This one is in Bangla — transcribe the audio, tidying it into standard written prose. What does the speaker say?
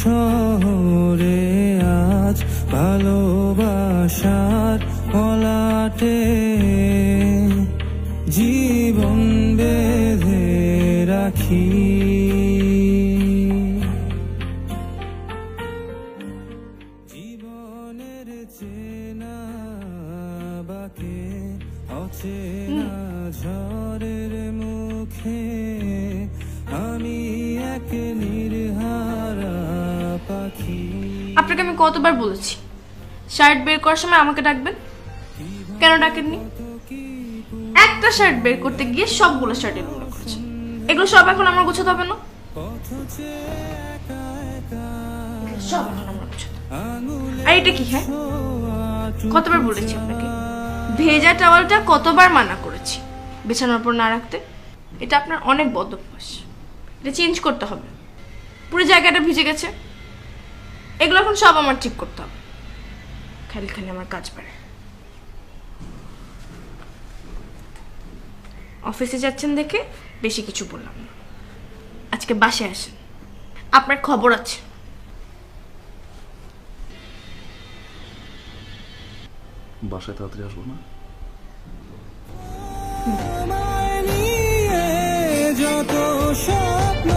শহরে আজ ভালোবাসার পলাটে জীবন বেঁধে রাখি। জীবনের চেনা বাকে অচেনা ঝড়ের মুখে আমি এক নির্হারা পাখি। আপনাকে আমি কতবার বলেছি শার্ট বের করার সময় আমাকে ডাকবেন, কেন ডাকেননি? একটা শার্ট বের করতে গিয়ে সবগুলো শার্ট এগুলো করেছেন। এগুলো সব এখন আমার গোছাতে হবে না? সব এখন আমার গোছাতে। আর এটা কি? হ্যাঁ, কতবার বলেছি আপনাকে ভেজা টাওয়ালটা কতবার মানা করেছি বিছানার উপর না রাখতে। এটা আপনার অনেক বদ অভ্যাস, এটা চেঞ্জ করতে হবে। পুরো জায়গাটা ভিজে গেছে, এগুলো এখন সব আমার ঠিক করতে হবে। খালি খালি আমার কাজ বাড়ে। অফিসে যাচ্ছেন দেখে বেশি কিছু বললাম না। আজকে বাসায় আসেন, আপনার খবর আছে। বাসায় তাড়াতাড়ি আসবো না? যত স্বপ্ন